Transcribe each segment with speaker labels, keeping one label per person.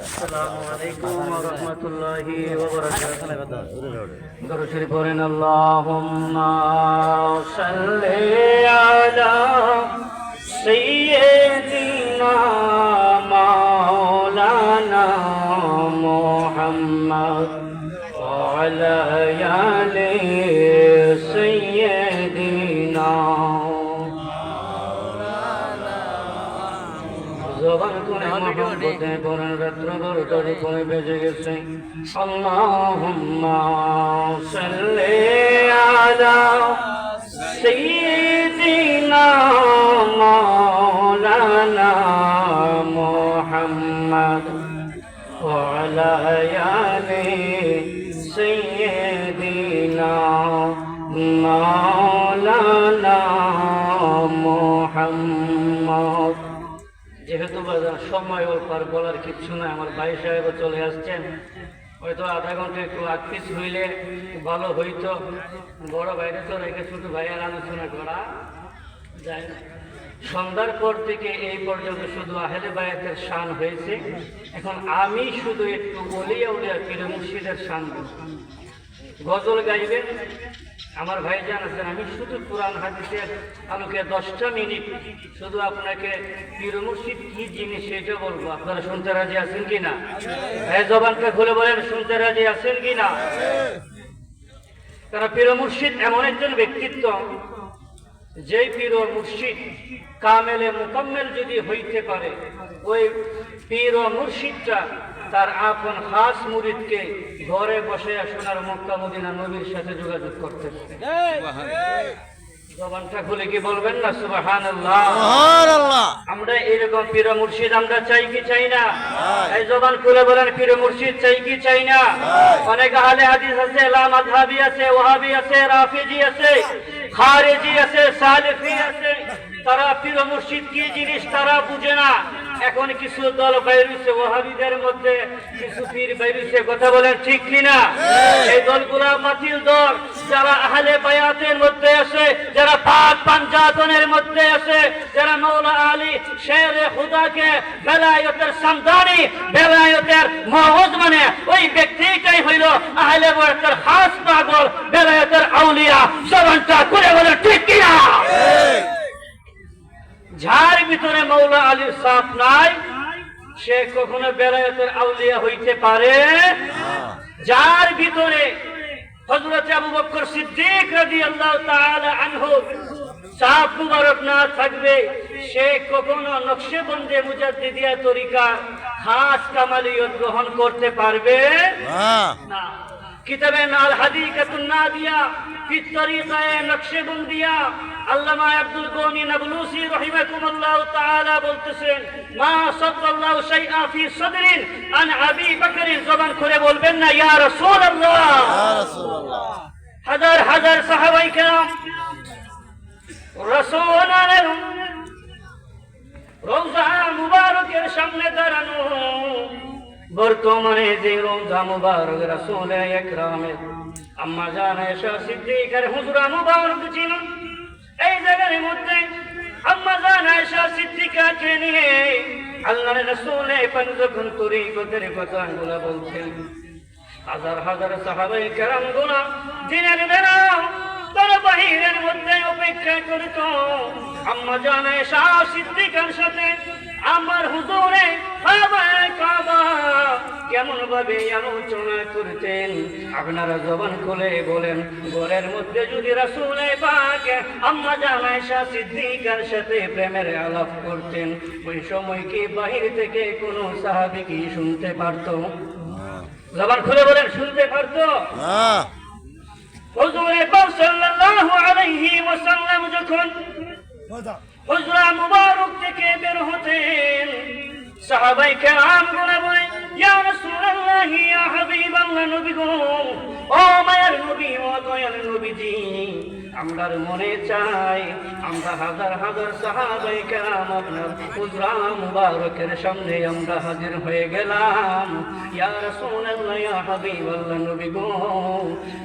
Speaker 1: আসসালামু আলাইকুম ওয়া রাহমাতুল্লাহি ওয়া বারাকাতুহু। দরুদ শরীফ পড়েন। আল্লাহুম্মা সাল্লি আলা সাইয়্যিদিনা মাওলানা মুহাম্মদ ওয়া আলা আলি সাইয়্যিদিনা। জবান করে মহব্বতে পড়েন। রাত্র 12টার উপরে বেজে গেছে। আল্লাহুম্মা সাল্লি আলা সাইয়্যিদিনা মাওলানা মুহাম্মদ ওয়া আলা আলি সাইয়্যিদিনা মাওলানা মুহাম্মদ। যেহেতু সময় অল্প বলার কিচ্ছু না, আমার ভাই সাহেব চলে আসছেন, হয়তো আধা ঘন্টা একটু আকপিস হইলে ভালো হইতো। বড় ভাইরে তো রেখে ছোট ভাইয়ের আলোচনা করা যায় না। সন্ধ্যার পর থেকে এই পর্যন্ত শুধু আহলে বায়াতের শান হয়েছে। এখন আমি শুধু একটু ওলিয়া উলিয়া পীর মুর্শিদের শান গজল গাইবেন আমার ভাই জানাচ্ছেন। আমি শুধু কোরআন হাদিসের আলোকে 10টা মিনিট শুধু আপনাকে পীর মুর্শিদ কি জিনিস সেটা বলবো। আপনারা শুনতে রাজি আছেন কিনা? ভাই জবানটা খুলে বলেন, শুনতে রাজি আছেন কিনা? কারণ পীর মুর্শিদ এমন একজন ব্যক্তিত্ব, যেই পীর ও মুর্শিদ কামেলে মুকাম্মেল যদি হইতে পারে, ওই পীর ও মুর্শিদটা তার আপন খাস মুরিদকে ঘরে বসে সোনার মক্কা মদিনা নবীর সাথে যোগাযোগ করতে পারে। জবানটা খুলে কি বলবেন না সুবহানাল্লাহ? আমরা এরকম পীর মুর্শিদ আমরা চাই কি চাই না? এই জবান খুলে বলেন, পীর মুর্শিদ চাই কি চাই না? অনেক আহলে হাদিস আছে, লা মাযহাবী আছে, ওয়াহাবী আছে, রাফিজি আছে, খারেজি আছে, সালেফি আছে। তারা পীর মুর্শিদ কি জিনিস তারা বুঝে না। এখন কিছু দল বাইরেছে, ওয়াহাবীদের মধ্যে কিছু পীর বাইরেছে, কথা বলেন ঠিক কিনা? এই দলগুলা বাতিল দল। যারা আহলে বায়াতের মধ্যে আছে, যারা পাক পাঞ্জাতনের মধ্যে আছে, যারা মৌলা আলী শেরে খুদাকে বেলায়েতের সামদানি, বেলায়েতের মওজ মানে ওই ব্যক্তিটাই হইল আহলে বায়াতের খাস পাগল, বেলায়েতের আউলিয়া। জবানটা করে বলে ঠিক কিনা? যার ভিতরে মৌলা আলীর সাফ নাই, সে কখনো বেলায়েতের আউলিয়া হইতে পারে। যার ভিতরে হযরত আবু বকর সিদ্দিক রাদিয়াল্লাহু তাআলা আনহু সাফ মুবারক না থাকবে, সে কখনো নকশবন্দে মুজাদ্দিদিয়া তরিকা খাস কামালিয়ত গ্রহণ করতে পারবে না। কিতাবে নাল হাদিকাতুন নাদিয়া ফি তরিকায়ে নকশবন্দিয়া আল্লামা আব্দুল গনি নাবলুসি রাহিমাহুল্লাহ তাআলা বলতেছেন, মা সাল্লাল্লাহু শাইআ ফি সাদরিন আন আবি বকর। জবান করে বলবেন না ইয়া রাসূলুল্লাহ? ইয়া রাসূলুল্লাহ। হাজার হাজার সাহাবায়ে কেরাম রাসূলের রওজা মুবারকের সামনে দাঁড়ানো। বর্তমানে যে রওজা মুবারক রাসূল আকরামের আম্মা জান আয়েশা সিদ্দিকার হুজরা মুবারক ছিল, এই জায়গার মধ্যে আম্মা জান আয়েশা সিদ্দিকাকে নিয়ে আল্লাহর রাসূল যখন তরিকতের কথাগুলো বলছেন, হাজার হাজার সাহাবায়ে কেরাম গুলো দিনের বেলা তারা বাহিরের মধ্যে অপেক্ষা করত। আম্মা জান আয়েশা সিদ্দিকার সাথে আমার হুজুরে কাবা কেমন ভাবে আলোচনা করতেন, আপনারা জবান খুলে বলেন। ঘরের মধ্যে যদি রাসূল পাক আম্মা জান আয়েশা সিদ্দিকার সাথে প্রেমের আলাপ করতেন, ওই সময় কি বাহির থেকে কোনো সাহাবী কি শুনতে পারতো? জবান খুলে বলেন, শুনতে পারতো? হুজুরে পাক সাল্লাল্লাহু আলাইহি ওয়াসাল্লাম যখন হুজরা মুবারক থেকে বের হতেন, সাহাবায়ে কেরাম বলে, ইয়া রাসূলুল্লাহ, ইয়া হাবিবাল্লাহ, নবী গো, ও মায়ার নবী, ও দয়াল নবীজি, আমরার মনে চাই আমরা হাজার হাজার সাহাবায়ে কেরাম আপনার হুজরা মুবারকের সামনে আমরা হাজির হয়ে গেলাম। ইয়া রাসূলুল্লাহ, ইয়া হাবিবাল্লাহ, নবী গো,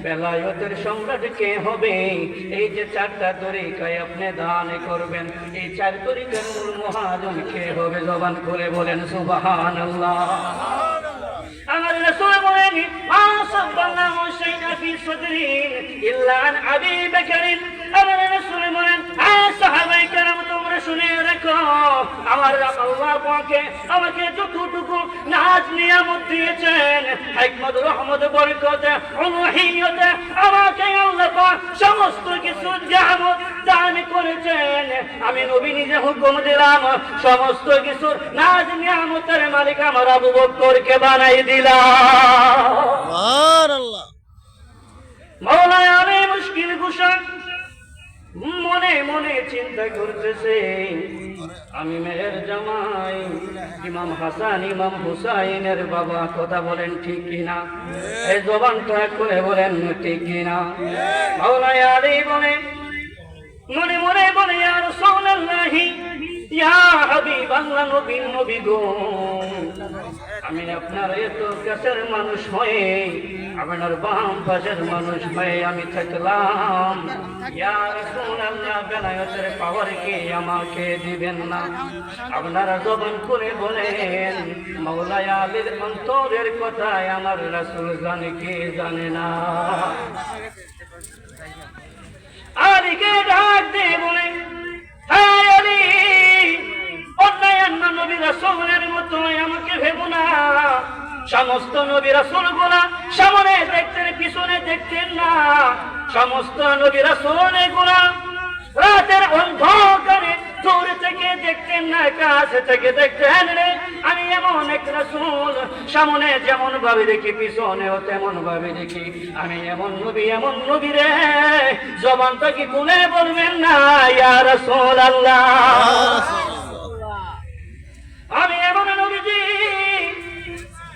Speaker 1: বেলায়েতের সম্রাট কে হবে? এই যে চারটা তরিকায় আপনি দান করবেন, এই চার তরিকার মূল মহাজন কে হবে? জবান করে বলেন সুবহানাল্লাহ। আমার রাসূল বলেন, মা সাব্বাল্লাহু শাইআন ফি সাদরি ইল্লা আন আবি বকর। আমার রাসূল বলেন, সাহাবায়ে কেরাম তোমরা শুনে রাখো, আমার আল্লাহ পাকে আমাকে যতটুকু নাজ নিয়ামত দিয়েছেন, হিকমত, রহমত, বরকত, উলুহিয়ত, আমাকে আল্লাহ পাক সমস্ত কিছু নিয়ামত দান করেছেন। আমি নবী নিজে হুকুম দিলাম, সমস্ত কিছু নাজ নিয়ামতের মালিক আমার আবু বকরকে বানাই দিলাম। সুবহানাল্লাহ। মাওলা আলী মুশকিল কুশা মনে মনে চিন্তা করতেছে, আমি মেয়ের জামাই ইমাম হাসান ইমাম হুসাইনের বাবা, কথা বলেন ঠিক কিনা? এই জবানটা করে বলেন ঠিক কিনা? মাওলা আলী বলে মনে মনে বলে, ইয়া রাসূলুল্লাহ, ইয়া হাবিবাল্লাহ, নবী গো, আমি আপনার এত কাছের মানুষ হয়ে, আপনার বাম পাশের মানুষ হয়ে আমি থাকলাম, ইয়া রাসূলুল্লাহ, বেলায়েতের পাওয়ার কি আমাকে দিবেন না? আপনারা জবান করে বলেন, মাওলা আলীর অন্তরের কথায় আমার রাসূল জানে কি জানে না? আলীকে ডাক দিয়ে বলে, হ্যাঁ আলী, অন্যান্য নবী রাসূলের মতো আমাকে ভেবো না। সমস্ত নবী রাসূলগুলা সামনে দেখতেন, পিছনে দেখতেন না। সমস্ত নবী রাসূলগুলা রাতের অন্ধকারে দূর থেকে দেখতেন না, কাছে থেকে দেখতেন। আমি এমন এক রাসূল, সামনে যেমন ভাবে দেখি পিছনেও তেমন ভাবে দেখি। আমি এমন নবী রে, জবানটা কি খুলে বলবেন না ইয়া রাসূলুল্লাহ? আমি এমন নবীজি,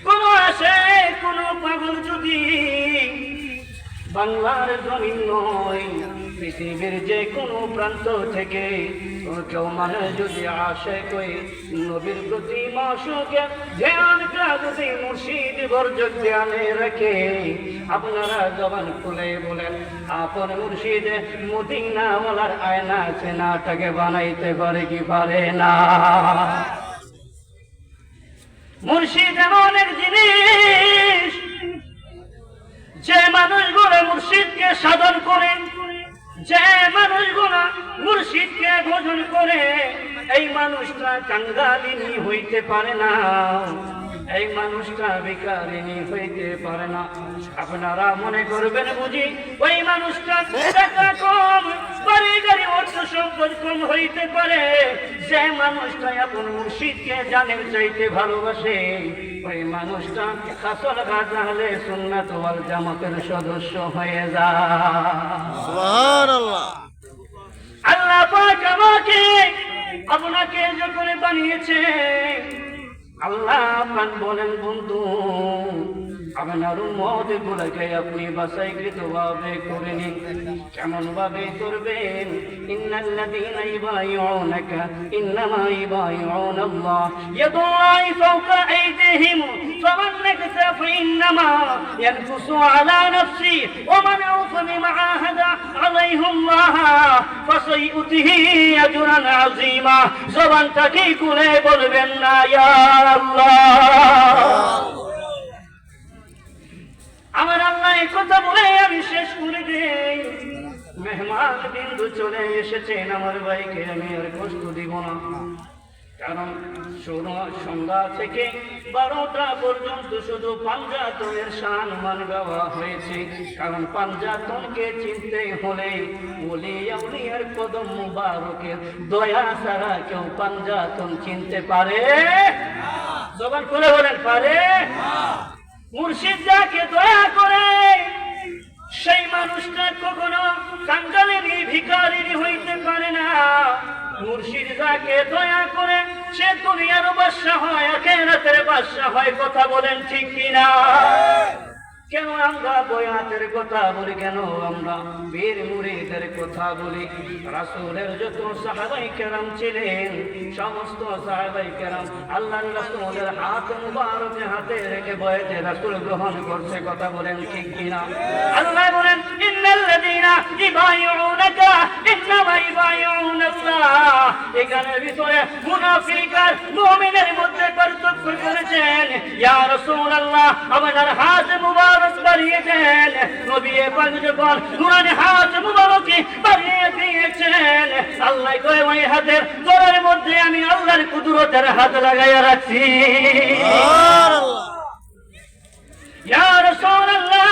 Speaker 1: কোন আসে কোন পাগল যদি বাংলার জমিন নয়, পৃথিবীর যে কোনো প্রান্ত থেকে কেউ মানুষ যদি আসে কই নবীর প্রতি মাশউকে ধ্যান যদি মুর্শিদ বর্জক ধ্যানে রাখে, আপনারা জবান খুলে বলেন, আপন মুর্শিদ মদিনাওয়ালার আয়না চেনাটাকে বানাইতে পারে কি পারে না? মুর্শিদ এমন এক জিনিস, যে মানুষগুলো মুর্শিদকে সাধন করে, যে মানুষগুলো মুর্শিদকে ভজন করে, এই মানুষটা কাঙ্গালিনী হইতে পারে না, এই মানুষটা ভিখারিনী হইতে পারে না। আপনারা মনে করবেন বুঝি ওই মানুষটা টাকা কম, বাড়ি গাড়ি অর্থ সম্পদ কম হইতে পারে, যে মানুষটা আপন মুর্শিদকে জানের চাইতে ভালোবাসে, ওই মানুষটা আসল গাজা হলে সুন্নাত ওয়াল জামাতের সদস্য হয়ে যায়। সুবহানাল্লাহ। আল্লাহ পাক আমাকে আপনাকে যখন বানিয়েছে, আল্লাহ পাক বলেন, বন্ধু আপনার উম্মত গুলোকে আপনি বাছাইকৃত ভাবে করে নিন। কেমন ভাবে করবেন? ইন্নাল্লাযীনা ইউবাইউনাকা ইন্নামা ইউবাইউনাল্লাহ ইয়াদুল্লাহি ফাওকা আইদিহিম ফামান নাকসা ফাইন্নামা ইয়ানকুসু আলা নাফসি ওয়া মান আওফা বিমা আহাদা আলাইহিল্লাহ ফাসাইউতিহি আজরান আযীমা। জবানটা কি খুলে বলবেন না ইয়া আল্লাহ? আমার আল্লাহ এই কথা বলে আমি শেষ করে দেই। মেহমান বিন্দু চলে এসেছেন, আমার ভাইকে আমি আর কষ্ট দিব না, কারণ সন্ধ্যা থেকে 12টা পর্যন্ত শুধু পাঞ্জাতনের সম্মান গাওয়া হয়েছে। কারণ পাঞ্জাতনকে চিনতে হলে ওলি আউলিয়ার কদম মুবারকের দয়া ছাড়া কেউ পাঞ্জাতন চিনতে পারে? জবান খুলে বলেন, পারে? মুর্শিদ যাকে দয়া করে সেই মানুষটা কখনো কাঙ্গালিনী ভিখারিনী হইতে পারে না। মুর্শিদ যাকে দয়া করে সে দুনিয়ার বাদশা হয়, আখিরাতের বাদশা হয়। কথা বলেন ঠিক কিনা? কেন আমরা বয়াতের কথা বলি, কেন আমরা বীর মুরিদের কথা বলি? রাসূলের যত সাহাবায়ে কেরাম ছিলেন, সমস্ত সাহাবায়ে কেরাম আল্লাহর রাসূলের হাত মুবারকে হাতে রেখে বয়াতে রাসূল গ্রহণ করছে। কথা বলেন ঠিক কিনা? আল্লাহ বলেন, ইন্নাল্লাযীনা ইবাইউনাকা ইন্নামা ইবাইউনাল্লাহ। এখানে ভিতরে মুনাফিক আর মুমিনের মধ্যে পার্থক্য করেছেন। ইয়া রাসূলুল্লাহ, আপনার হাত মুবারক বাড়িয়ে দেন। নবী পাক যখন নুরানি হাত মুবারক বাড়িয়ে দিয়েছেন, আল্লাহ কয় ওই হাতের তোরের মধ্যে আমি আল্লাহর কুদরতের হাত লাগাইয়া রাখছি। ইয়া রাসূলুল্লাহ,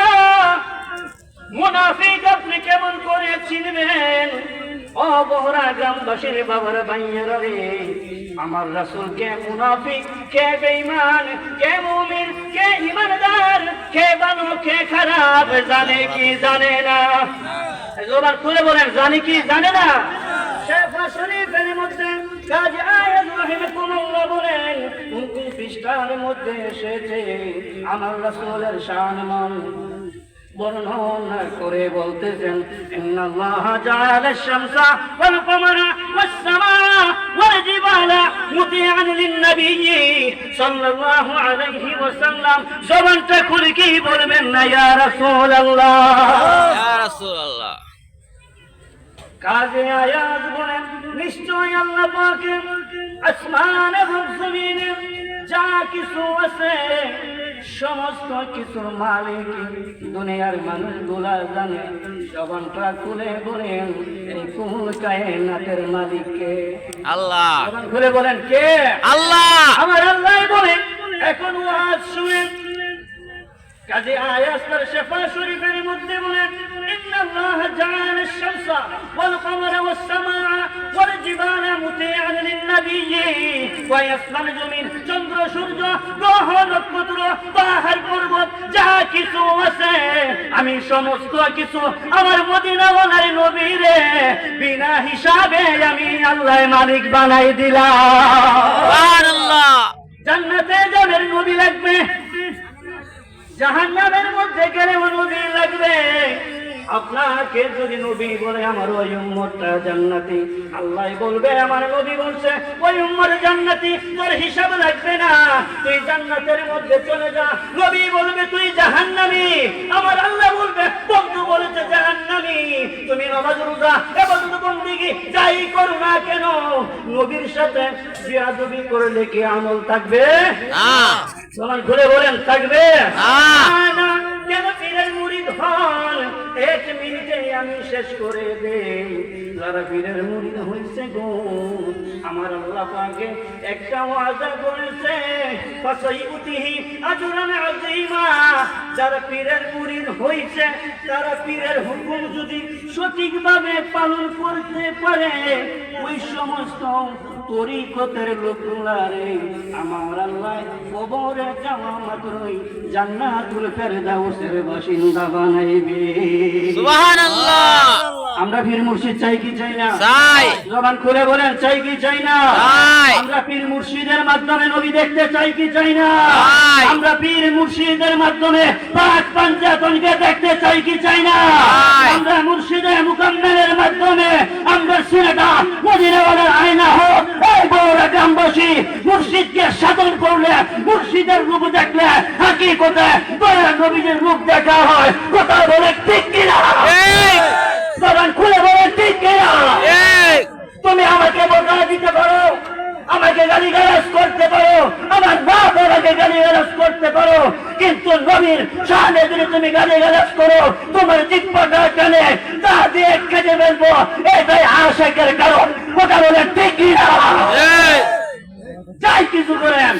Speaker 1: মুনাফিক আপনি কেমন করে চিনবেন? ও বহরা গ্রামবাসীর বাবার ভাইয়েরা রে, আমার রাসূল কে মুনাফিক, কে বেঈমান, কে মুমিন, কে ঈমানদার, কে ভালো, কে খারাপ জানে কি জানে না? জবান খুলে বলেন, জানে কি জানে না? শেফা শরীফের মধ্যে কাজী আয়াত রাহিমাহুল্লাহ বলেন, 29 পৃষ্ঠার মধ্যে এসেছে আমার রাসূলের শান বর্ণনা করে বলতেছেন, ইন্নাল্লাহা জাআলা আশ-শামসা ওয়াল কমারা ওয়াস সামাআ ওয়াল জিবালা মুতিআন লিন-নবিয়্যি সাল্লাল্লাহু আলাইহি ওয়াসাল্লাম। জবানটা খুলে কি বলবেন না ইয়া রাসূলুল্লাহ?
Speaker 2: ইয়া রাসূলুল্লাহ।
Speaker 1: কাজে আয়াত বলেন, নিশ্চয় আল্লাহ পাকের আসমান এবং জমিনে যা কিছু আছে সমস্ত কিছুর মালিক দুনিয়ার মানুষগুলা জানে। জবানটা খুলে বলেন, এই কুল কায়নাতের মালিক কে?
Speaker 2: আল্লাহ।
Speaker 1: জবান খুলে বলেন, কে?
Speaker 2: আল্লাহ।
Speaker 1: আমার আল্লাহ বলেন। এখন ওয়াজ শুনেন, কাজে আয়াতের শেফা শরীফের মধ্যে বলেন, ইন্নাল্লাহা জাআলা আশ-শামসা ওয়াল কমারা ওয়াস সামাআ ওয়াল জিবালা মুতিআন লিন-নবিয়্যি। ওই আসমান জমিন, চন্দ্র সূর্য, গ্রহ নক্ষত্র, পাহাড় পর্বত যা কিছু আছে আমি সমস্ত কিছু আমার মদিনাওয়ালার নবীরে বিনা হিসাবে আমি আল্লাহ মালিক বানাই দিলাম।
Speaker 2: সুবহানাল্লাহ।
Speaker 1: জান্নাতে যাবেন নবী লাগবে, জাহান্নামের মধ্যে গেলে নবী লাগবে। আপনাকে যদি নবী বলে আমার ওই উম্মতটা জান্নাতি, আল্লাহ বলবে আমার নবী বলছে ওই উম্মত জান্নাতি, তোর হিসাব লাগবে না, তুই জান্নাতের মধ্যে চলে যা। নবী বলবে তুই জাহান্নামী, আমার আল্লাহ বলবে বন্ধু বলেছে জাহান্নামী, তুমি নামাজ রোজা ইবাদত বন্দেগী যাই করো না কেন নবীর সাথে বিয়াদবি করলে কি আমল থাকবে?
Speaker 2: না।
Speaker 1: সমান খুলে বলেন, থাকবে
Speaker 2: না।
Speaker 1: কেন? পীরের মুরিদ হন, 1 মিনিটে আমি শেষ করে দেই। যারা পীরের মুরিদ হইছে গো, আমার আল্লাহ পাকে একটা ওয়াদা করেছে, ফাসাইউতিহি আজরান আযীমা। যারা পীরের মুরিদ হইছে, তারা পীরের হুকুম যদি সঠিকভাবে পালন করতে পারে, ওই সমস্ত তরিকতের লোকগুলারে আমার আল্লাহ কবরে যাওয়া মাত্রই জান্নাতুল ফেরদাউসের বাসিন্দা বানাইবে।
Speaker 2: সুবহানাল্লাহ।
Speaker 1: আমরা পীর মুর্শিদ চাই কি চাই না?
Speaker 2: চাই।
Speaker 1: জবান খুলে বলেন, চাই কি চাই না?
Speaker 2: চাই।
Speaker 1: আমরা পীর মুর্শিদের মাধ্যমে নবী দেখতে চাই কি চাই না?
Speaker 2: চাই।
Speaker 1: আমরা পীর মুর্শিদের মাধ্যমে পাক পাঞ্জাতনকে দেখতে চাই কি চাই না?
Speaker 2: চাই।
Speaker 1: আমরা মুর্শিদে মুকাম্মেলের মাধ্যমে আমরা সিনেটা মদিনাওয়ালার আয়না হোক। এই বড়রা গ্রামবাসী মুর্শিদকে সাধন করলে, মুর্শিদের রূপ দেখলে হাকিকতে দয়ার নবীর রূপ দেখা হয়। কথা বলে ঠিক কিনা? জবান খুলে বলে ঠিক কিনা? তুমি আমাকে বকা দিতে পারো, আমাকে গালিগালাজ করতে পারো, আমার বাপ আমাকে গালিগালাজ করতে পারো, কিন্তু নবীর শানে যদি তুমি গালিগালাজ করো, তোমার জিহ্বাটা টানে তা দিয়ে কেটে ফেলবো। এটাই আশিকের কারণ। কথা বলে ঠিক কিনা? যাই কিছু করেন,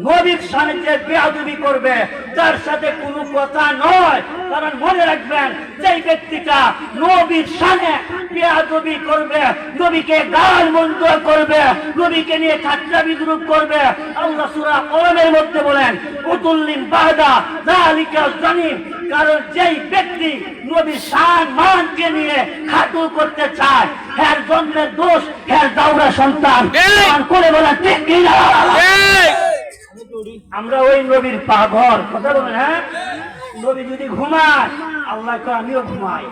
Speaker 1: নবীর শানে যে বেয়াদবি করবে তার সাথে কোনো কথা নয়। কারণ মনে রাখবেন, যে ব্যক্তিটা নবীর শানে বেয়াদবি করবে, নবীকে গাল মন্দ করবে, নবীকে নিয়ে ঠাট্টা বিদ্রুপ করবে, আল্লাহ সূরা কলমের মধ্যে বলেন উতুল্লিম বাদা যালিকা জানিম। কারণ যেই ব্যক্তি নবীর শান মানকে নিয়ে খাটু করতে চায়, এর জন্মের দোষ, এর দাউরা সন্তান। করে বলেন ঠিক কিনা? আমরা ওই নবীর পাগল। কথা বলেন, হ্যাঁ। নবী যদি ঘুমায় আল্লাহ কয় আমিও ঘুমাই,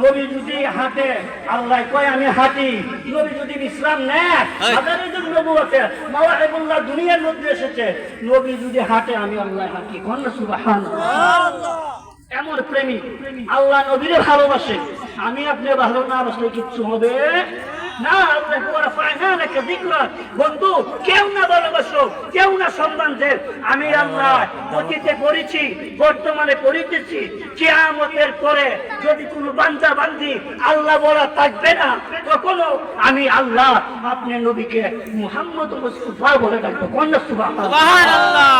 Speaker 1: নবী যদি হাঁটে আল্লাহ কয় আমি হাঁটি, নবী যদি বিশ্রাম নেয় হাজারের যুগ নবুয়তে মাওয়াহিবুল্লাহ দুনিয়ার মধ্যে এসেছে, নবী যদি হাঁটে আমি আল্লাহ হাঁটি। কন্যা সুবহানাল্লাহ। এমন প্রেমিক আল্লাহ নবীরে ভালোবাসে, আমি আপনি ভালো না বাসলে কিচ্ছু হবে না। আল্লাহ ওয়া ফা'নালাকা যিকরা, বন্ধু কেউ না ভালোবাসো, কেউ না সম্মান দেয়, আমি আল্লাহ অতীতে করেছি, বর্তমানে করিতেছি, কিয়ামতের পরে যদি কোনো বান্দা বান্দি আল্লাহ বলা থাকবে না, তখনও আমি আল্লাহ আপনি নবীকে মুহাম্মদ মুস্তাফা বলে ডাকবো। কন্যা সুবহানাল্লাহ।
Speaker 2: সুবহানাল্লাহ।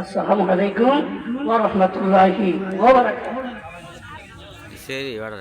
Speaker 1: আসসালামু আলাইকুম ওয়া রাহমাতুল্লাহি ওয়া বারাকাতুহু।
Speaker 2: সরি বড়